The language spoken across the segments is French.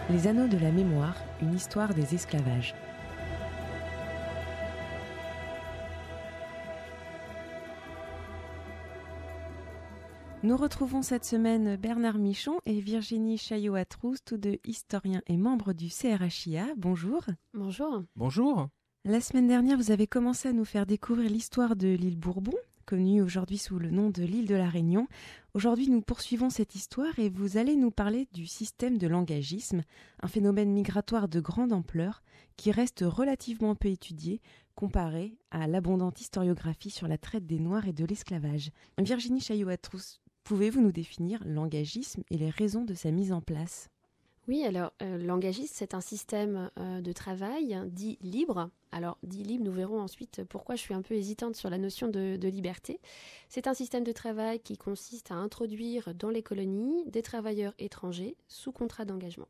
Les Anneaux de la mémoire, une histoire des esclavages. Nous retrouvons cette semaine Bernard Michon et Virginie Chaillot-Atrousse, tous deux historiens et membres du CRHIA. Bonjour. Bonjour. Bonjour. La semaine dernière, vous avez commencé à nous faire découvrir l'histoire de l'île Bourbon, connue aujourd'hui sous le nom de l'île de la Réunion. Aujourd'hui, nous poursuivons cette histoire et vous allez nous parler du système de langagisme, un phénomène migratoire de grande ampleur qui reste relativement peu étudié comparé à l'abondante historiographie sur la traite des Noirs et de l'esclavage. Virginie Chaillot-Atrousse, pouvez-vous nous définir l'langagisme et les raisons de sa mise en place ? Oui, alors l'langagisme, c'est un système de travail dit libre. Alors, dit libre, nous verrons ensuite pourquoi je suis un peu hésitante sur la notion de liberté. C'est un système de travail qui consiste à introduire dans les colonies des travailleurs étrangers sous contrat d'engagement.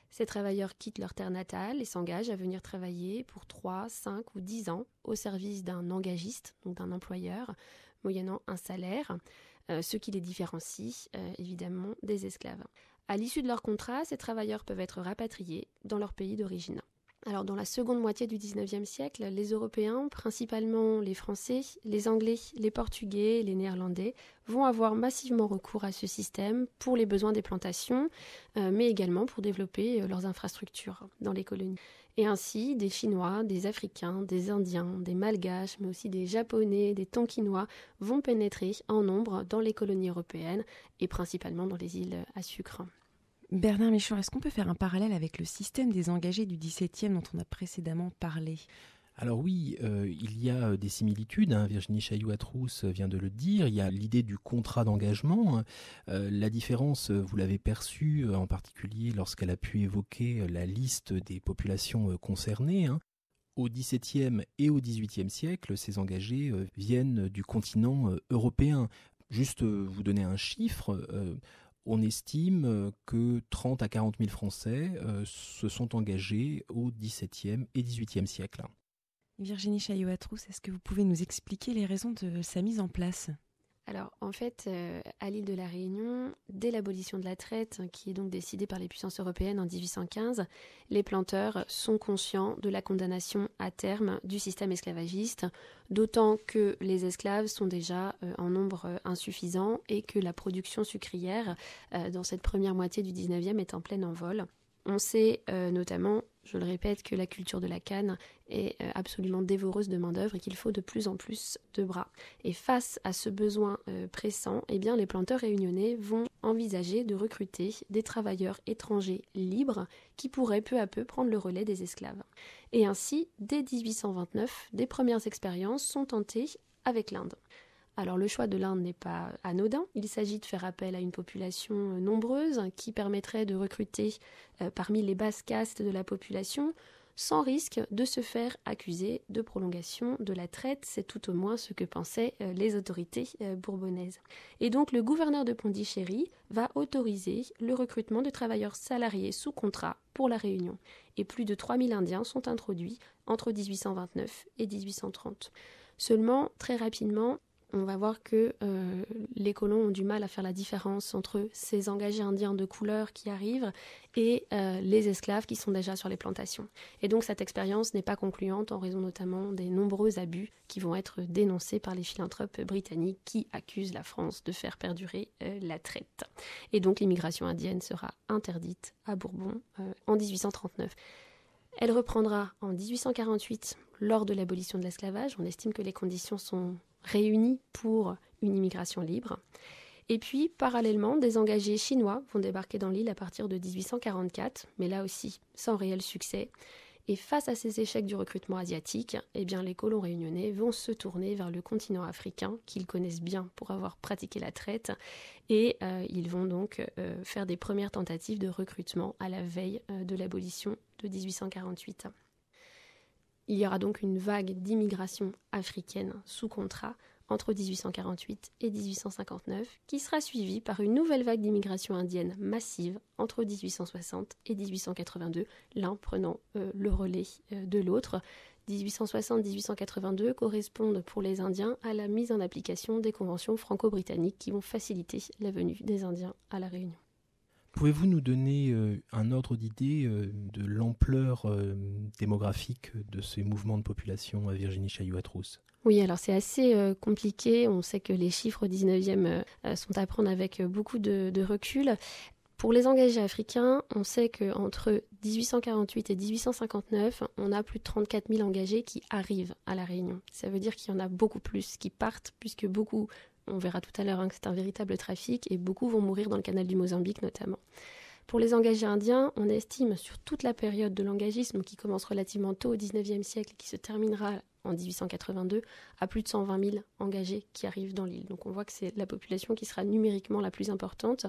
Ces travailleurs quittent leur terre natale et s'engagent à venir travailler pour 3, 5 ou 10 ans au service d'un engagiste, donc d'un employeur, moyennant un salaire, ce qui les différencie évidemment des esclaves. À l'issue de leur contrat, ces travailleurs peuvent être rapatriés dans leur pays d'origine. Alors, dans la seconde moitié du XIXe siècle, les Européens, principalement les Français, les Anglais, les Portugais, les Néerlandais, vont avoir massivement recours à ce système pour les besoins des plantations, mais également pour développer leurs infrastructures dans les colonies. Et ainsi, des Chinois, des Africains, des Indiens, des Malgaches, mais aussi des Japonais, des Tonkinois vont pénétrer en nombre dans les colonies européennes et principalement dans les îles à sucre. Bernard Michon, est-ce qu'on peut faire un parallèle avec le système des engagés du XVIIe dont on a précédemment parlé ? Alors oui, il y a des similitudes, Virginie Chaillot-Atrousse vient de le dire, il y a l'idée du contrat d'engagement. La différence, vous l'avez perçue, en particulier lorsqu'elle a pu évoquer la liste des populations concernées. Au XVIIe et au XVIIIe siècle, ces engagés viennent du continent européen. Juste vous donner un chiffre, on estime que 30 à 40 000 Français se sont engagés au XVIIe et XVIIIe siècle. Virginie Chaillot-Atrousse, est-ce que vous pouvez nous expliquer les raisons de sa mise en place ? Alors, en fait, à l'île de la Réunion, dès l'abolition de la traite, qui est donc décidée par les puissances européennes en 1815, les planteurs sont conscients de la condamnation à terme du système esclavagiste, d'autant que les esclaves sont déjà en nombre insuffisant et que la production sucrière, dans cette première moitié du 19e, est en plein envol. On sait notamment, je le répète, que la culture de la canne est absolument dévoreuse de main-d'œuvre et qu'il faut de plus en plus de bras. Et face à ce besoin pressant, eh bien, les planteurs réunionnais vont envisager de recruter des travailleurs étrangers libres qui pourraient peu à peu prendre le relais des esclaves. Et ainsi, dès 1829, des premières expériences sont tentées avec l'Inde. Alors le choix de l'Inde n'est pas anodin, il s'agit de faire appel à une population nombreuse qui permettrait de recruter parmi les basses castes de la population sans risque de se faire accuser de prolongation de la traite, c'est tout au moins ce que pensaient les autorités bourbonnaises. Et donc le gouverneur de Pondichéry va autoriser le recrutement de travailleurs salariés sous contrat pour la Réunion. Et plus de 3000 Indiens sont introduits entre 1829 et 1830. Seulement, très rapidement, on va voir que les colons ont du mal à faire la différence entre ces engagés indiens de couleur qui arrivent et les esclaves qui sont déjà sur les plantations. Et donc cette expérience n'est pas concluante en raison notamment des nombreux abus qui vont être dénoncés par les philanthropes britanniques qui accusent la France de faire perdurer la traite. Et donc l'immigration indienne sera interdite à Bourbon en 1839. Elle reprendra en 1848 lors de l'abolition de l'esclavage. On estime que les conditions sont réunis pour une immigration libre. Et puis, parallèlement, des engagés chinois vont débarquer dans l'île à partir de 1844, mais là aussi sans réel succès. Et face à ces échecs du recrutement asiatique, eh bien, les colons réunionnais vont se tourner vers le continent africain, qu'ils connaissent bien pour avoir pratiqué la traite, et ils vont donc faire des premières tentatives de recrutement à la veille de l'abolition de 1848. Il y aura donc une vague d'immigration africaine sous contrat entre 1848 et 1859, qui sera suivie par une nouvelle vague d'immigration indienne massive entre 1860 et 1882, l'un prenant le relais de l'autre. 1860-1882 correspondent pour les Indiens à la mise en application des conventions franco-britanniques qui vont faciliter la venue des Indiens à La Réunion. Pouvez-vous nous donner un ordre d'idée de l'ampleur démographique de ces mouvements de population à Virginie Chailloux-Atrousse ? Oui, alors c'est assez compliqué. On sait que les chiffres au 19e sont à prendre avec beaucoup de recul. Pour les engagés africains, on sait qu'entre 1848 et 1859, on a plus de 34 000 engagés qui arrivent à La Réunion. Ça veut dire qu'il y en a beaucoup plus qui partent, puisque beaucoup, on verra tout à l'heure que c'est un véritable trafic, et beaucoup vont mourir dans le canal du Mozambique notamment. Pour les engagés indiens, on estime sur toute la période de l'engagisme qui commence relativement tôt au 19e siècle et qui se terminera en 1882, à plus de 120 000 engagés qui arrivent dans l'île. Donc on voit que c'est la population qui sera numériquement la plus importante.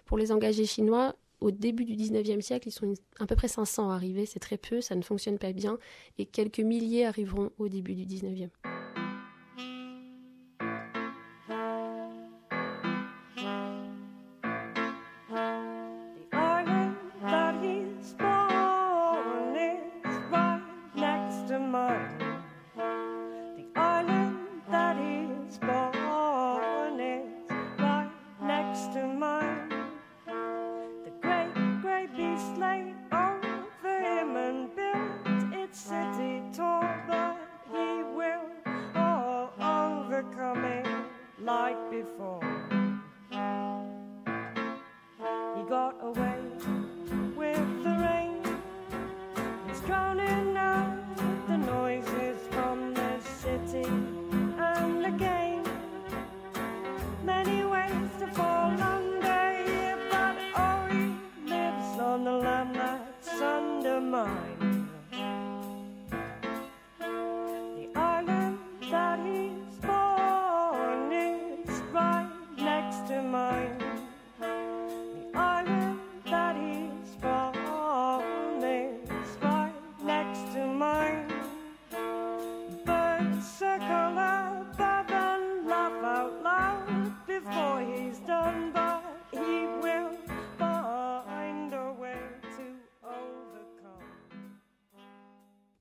Pour les engagés chinois, au début du 19e siècle, ils sont à peu près 500 arrivés, c'est très peu, ça ne fonctionne pas bien, et quelques milliers arriveront au début du 19e.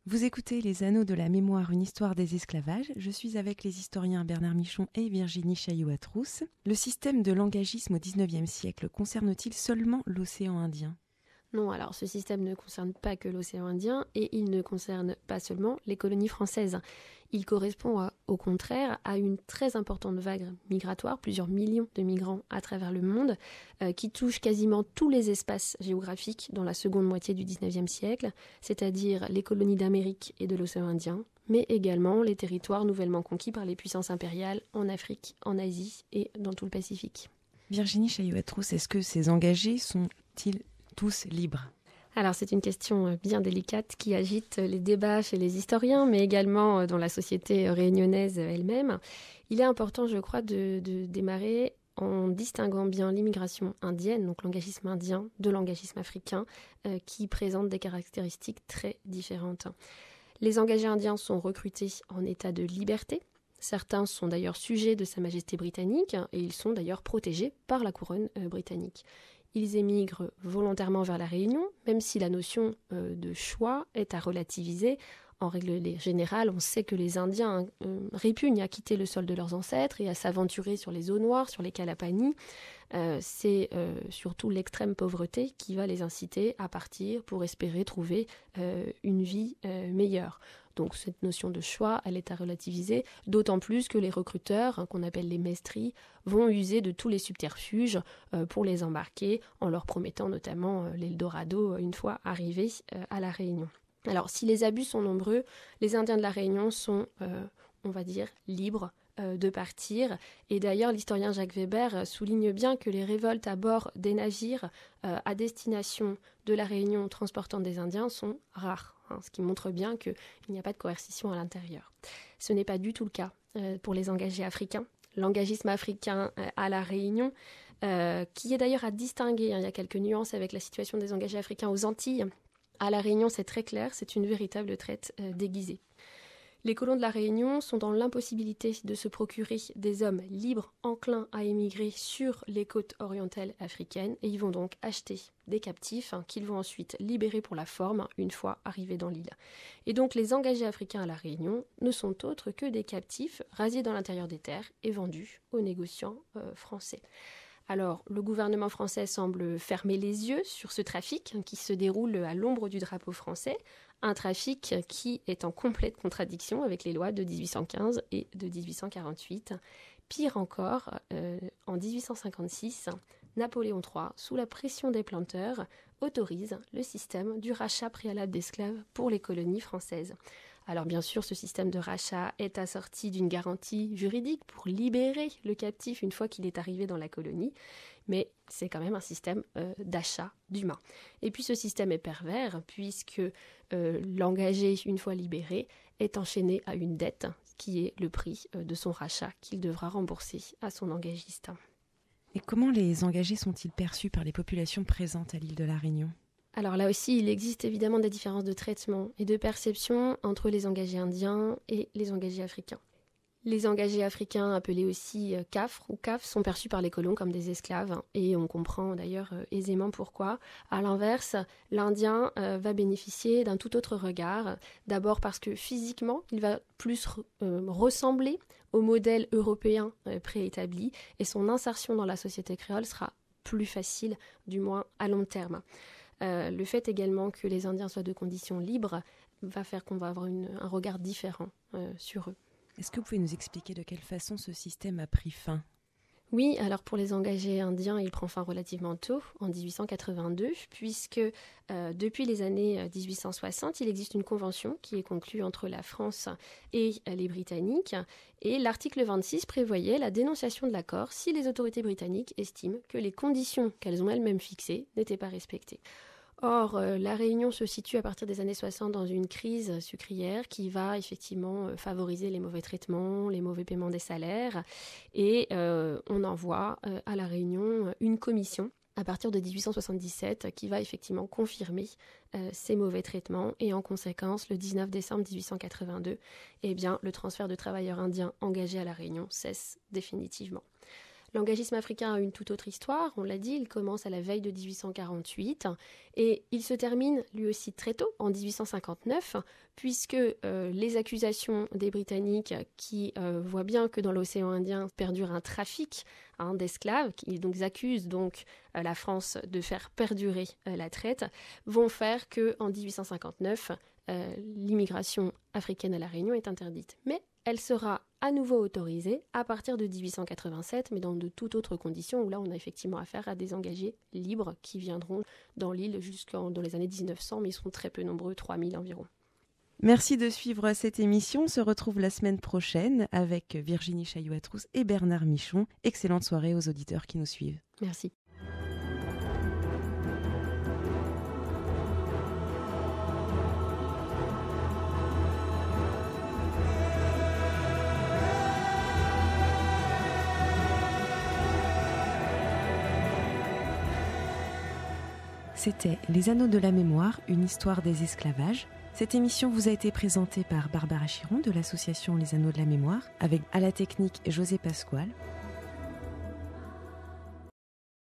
Vous écoutez Les Anneaux de la Mémoire, une histoire des esclavages. Je suis avec les historiens Bernard Michon et Virginie Chailloux-Atrousse. Le système de l'engagisme au XIXe siècle concerne-t-il seulement l'océan Indien ? Non, alors ce système ne concerne pas que l'océan Indien et il ne concerne pas seulement les colonies françaises. Il correspond au contraire à une très importante vague migratoire, plusieurs millions de migrants à travers le monde, qui touche quasiment tous les espaces géographiques dans la seconde moitié du XIXe siècle, c'est-à-dire les colonies d'Amérique et de l'océan Indien, mais également les territoires nouvellement conquis par les puissances impériales en Afrique, en Asie et dans tout le Pacifique. Virginie Chailloux-Atrousse, est-ce que ces engagés sont-ils tous libres ? Alors c'est une question bien délicate qui agite les débats chez les historiens, mais également dans la société réunionnaise elle-même. Il est important, je crois, de démarrer en distinguant bien l'immigration indienne, donc l'engagisme indien, de l'engagisme africain, qui présente des caractéristiques très différentes. Les engagés indiens sont recrutés en état de liberté. Certains sont d'ailleurs sujets de Sa Majesté britannique et ils sont d'ailleurs protégés par la couronne britannique. Ils émigrent volontairement vers la Réunion, même si la notion de choix est à relativiser. En règle générale, on sait que les Indiens répugnent à quitter le sol de leurs ancêtres et à s'aventurer sur les eaux noires, sur les Kalapani. C'est surtout l'extrême pauvreté qui va les inciter à partir pour espérer trouver une vie meilleure. Donc cette notion de choix, elle est à relativiser, d'autant plus que les recruteurs, qu'on appelle les mestris, vont user de tous les subterfuges pour les embarquer, en leur promettant notamment l'Eldorado une fois arrivés à La Réunion. Alors si les abus sont nombreux, les Indiens de La Réunion sont, on va dire, libres de partir. Et d'ailleurs, l'historien Jacques Weber souligne bien que les révoltes à bord des navires à destination de La Réunion transportant des Indiens sont rares. Ce qui montre bien qu'il n'y a pas de coercition à l'intérieur. Ce n'est pas du tout le cas pour les engagés africains. L'engagisme africain à La Réunion, qui est d'ailleurs à distinguer, il y a quelques nuances avec la situation des engagés africains aux Antilles. À La Réunion, c'est très clair, c'est une véritable traite déguisée. Les colons de La Réunion sont dans l'impossibilité de se procurer des hommes libres, enclins à émigrer sur les côtes orientales africaines, et ils vont donc acheter des captifs qu'ils vont ensuite libérer pour la forme une fois arrivés dans l'île. Et donc les engagés africains à La Réunion ne sont autres que des captifs rasés dans l'intérieur des terres et vendus aux négociants français. Alors, le gouvernement français semble fermer les yeux sur ce trafic qui se déroule à l'ombre du drapeau français, un trafic qui est en complète contradiction avec les lois de 1815 et de 1848. Pire encore, en 1856, Napoléon III, sous la pression des planteurs, autorise le système du rachat préalable d'esclaves pour les colonies françaises. Alors bien sûr, ce système de rachat est assorti d'une garantie juridique pour libérer le captif une fois qu'il est arrivé dans la colonie, mais c'est quand même un système d'achat d'humains. Et puis ce système est pervers puisque l'engagé, une fois libéré, est enchaîné à une dette qui est le prix de son rachat qu'il devra rembourser à son engagiste. Et comment les engagés sont-ils perçus par les populations présentes à l'île de la Réunion ? Alors là aussi, il existe évidemment des différences de traitement et de perception entre les engagés indiens et les engagés africains. Les engagés africains, appelés aussi cafres ou cafs, sont perçus par les colons comme des esclaves et on comprend d'ailleurs aisément pourquoi. À l'inverse, l'Indien va bénéficier d'un tout autre regard, d'abord parce que physiquement, il va plus ressembler au modèle européen préétabli et son insertion dans la société créole sera plus facile, du moins à long terme. Le fait également que les Indiens soient de conditions libres va faire qu'on va avoir un regard différent sur eux. Est-ce que vous pouvez nous expliquer de quelle façon ce système a pris fin ? Oui, alors pour les engagés indiens, il prend fin relativement tôt, en 1882, puisque depuis les années 1860, il existe une convention qui est conclue entre la France et les Britanniques, et l'article 26 prévoyait la dénonciation de l'accord si les autorités britanniques estiment que les conditions qu'elles ont elles-mêmes fixées n'étaient pas respectées. Or, la Réunion se situe à partir des années 60 dans une crise sucrière qui va effectivement favoriser les mauvais traitements, les mauvais paiements des salaires et on envoie à la Réunion une commission à partir de 1877 qui va effectivement confirmer ces mauvais traitements et en conséquence, le 19 décembre 1882, le transfert de travailleurs indiens engagés à la Réunion cesse définitivement. L'engagisme africain a une toute autre histoire, on l'a dit, il commence à la veille de 1848 et il se termine lui aussi très tôt, en 1859, puisque les accusations des Britanniques qui voient bien que dans l'océan Indien perdure un trafic d'esclaves, qui donc accusent la France de faire perdurer la traite, vont faire qu'en 1859, l'immigration africaine à la Réunion est interdite. Mais elle sera à nouveau autorisée à partir de 1887, mais dans de toutes autres conditions, où là on a effectivement affaire à des engagés libres qui viendront dans l'île dans les années 1900, mais ils seront très peu nombreux, 3000 environ. Merci de suivre cette émission. On se retrouve la semaine prochaine avec Virginie Chailloux-Atrousse et Bernard Michon. Excellente soirée aux auditeurs qui nous suivent. Merci. C'était Les Anneaux de la Mémoire, une histoire des esclavages. Cette émission vous a été présentée par Barbara Chiron de l'association Les Anneaux de la Mémoire, avec à la technique José Pasquale.